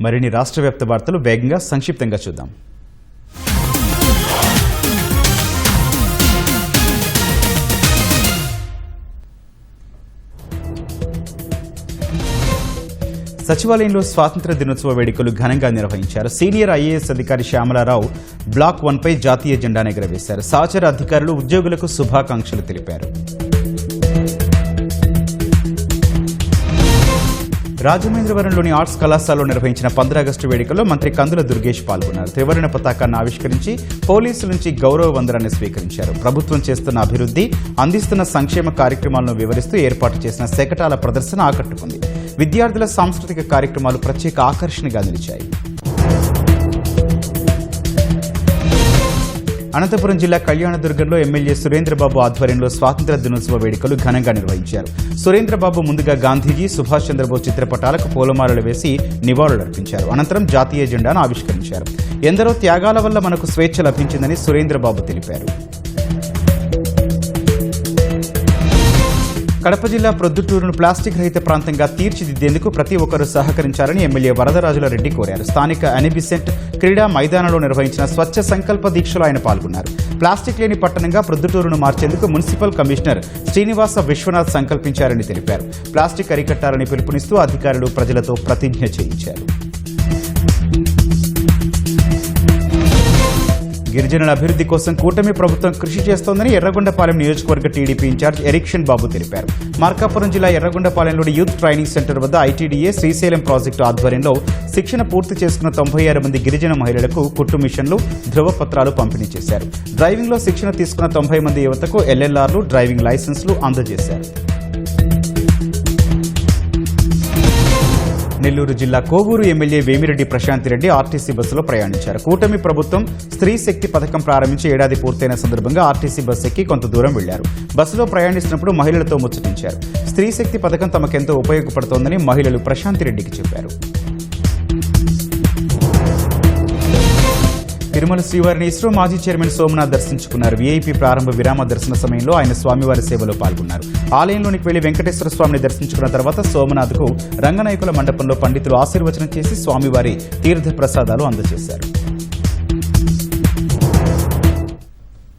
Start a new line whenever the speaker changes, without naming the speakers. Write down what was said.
మరిన్ని రాష్ట్ర వ్యాప్త వార్తలు వేగంగా సంక్షిప్తంగా చూద్దాం. సచివాలయంలో స్వాతంత్ర దినోత్సవ వేడుకలు ఘనంగా నిర్వహించారు. సీనియర్ ఐఏఎస్ అధికారి శ్యామలారావు బ్లాక్ 1పై జాతీయ జెండాను ఎగురవేశారు. సహచర అధికారులు ఉద్యోగులకు శుభాకాంక్షలు తెలిపారు. రాజమహేంద్రవరంలోని ఆర్ట్స్ కళాశాలలో నిర్వహించిన 15 ఆగస్టు వేడుకల్లో మంత్రి కందుల దుర్గేష్ పాల్గొన్నారు. త్రివర్ణ పతాకాన్ని ఆవిష్కరించి పోలీసుల నుంచి గౌరవ వందనాన్ని స్వీకరించారు. ప్రభుత్వం చేస్తున్న అభివృద్ధి, అందిస్తున్న సంక్షేమ కార్యక్రమాలను వివరిస్తూ ఏర్పాటు చేసిన శకటాల ప్రదర్శన ఆకట్టుకుంది. విద్యార్థుల సాంస్కృతిక కార్యక్రమాలు ప్రత్యేక ఆకర్షణగా నిలిచాయి. అనంతపురం జిల్లా కళ్యాణదుర్గంలో ఎమ్మెల్యే సురేంద్రబాబు ఆధ్వర్యంలో స్వాతంత్ర దినోత్సవ వేడుకలు ఘనంగా నిర్వహించారు. సురేంద్రబాబు ముందుగా గాంధీజీ, సుభాష్ చంద్రబోస్ చిత్రపటాలకు పూలమాలలు వేసి నివాళులర్పించారు. అనంతరం జాతీయ జెండాను ఆవిష్కరించారు. ఎందరో త్యాగాల వల్ల మనకు స్వేచ్ఛ లభించిందని సురేంద్రబాబు తెలిపారు. కడప జిల్లా ప్రొద్దుటూరును ప్లాస్టిక్ రహిత ప్రాంతంగా తీర్చిదిద్దేందుకు ప్రతి ఒక్కరూ సహకరించాలని ఎమ్మెల్యే వరదరాజుల రెడ్డి కోరారు. స్థానిక అనిబిసెంట్ క్రీడా మైదానంలో నిర్వహించిన స్వచ్ఛ సంకల్ప దీక్షలో ఆయన పాల్గొన్నారు. ప్లాస్టిక్ లేని పట్టణంగా ప్రొద్దుటూరును మార్చేందుకు మున్సిపల్ కమిషనర్ శ్రీనివాస విశ్వనాథ్ సంకల్పించారని తెలిపారు. ప్లాస్టిక్ అరికట్టాలని పిలుపునిస్తూ అధికారులు ప్రజలతో ప్రతిజ్ఞ చేయించారు. గిరిజనుల అభివృద్ధి కోసం కూటమి ప్రభుత్వం కృషి చేస్తోందని ఎర్రగొండపాలెం నియోజకవర్గ టీడీపీ ఇన్ఛార్జ్ ఎరిక్షన్ బాబు తెలిపారు. మార్కాపురం జిల్లా ఎర్రగొండపాలెంలోని యూత్ ట్రైనింగ్ సెంటర్ వద్ద ఐటీడీఏ శ్రీశైలం ప్రాజెక్టు ఆధ్వర్యంలో శిక్షణ పూర్తి చేసుకున్న 96 మంది గిరిజన మహిళలకు కుట్టు మిషన్లు, ధృవపత్రాలు పంపిణీ చేశారు. డ్రైవింగ్లో శిక్షణ తీసుకున్న 90 మంది యువతకు ఎల్ఎల్ఆర్లు, డ్రైవింగ్ లైసెన్స్లు అందజేశారు. నెల్లూరు జిల్లా కోవూరు ఎమ్మెల్యే వేమిరెడ్డి ప్రశాంతిరెడ్డి ఆర్టీసీ బస్సులో ప్రయాణించారు. కూటమి ప్రభుత్వం స్త్రీ శక్తి పథకం ప్రారంభించి ఏడాది పూర్తయిన సందర్భంగా ఆర్టీసీ బస్సు ఎక్కి కొంత దూరం వెళ్లారు. బస్సులో ప్రయాణిస్తున్నప్పుడు మహిళలతో ముచ్చటించారు. స్త్రీ శక్తి పథకం తమకెంతో ఉపయోగపడుతోందని మహిళలు ప్రశాంతిరెడ్డికి చెప్పారు. తిరుమల శ్రీవారిని ఇస్రో మాజీ చైర్మన్ సోమనాథ్ దర్శించుకున్నారు. వీఐపీ ప్రారంభ విరామ దర్శన సమయంలో ఆయన స్వామివారి సేవలో పాల్గొన్నారు. ఆలయంలోనికి వెళ్లి వెంకటేశ్వర స్వామిని దర్శించుకున్న తర్వాత సోమనాథ్కు రంగనాయకుల మండపంలో పండితులు ఆశీర్వచనం చేసి స్వామివారి తీర్థ ప్రసాదాలు అందజేశారు.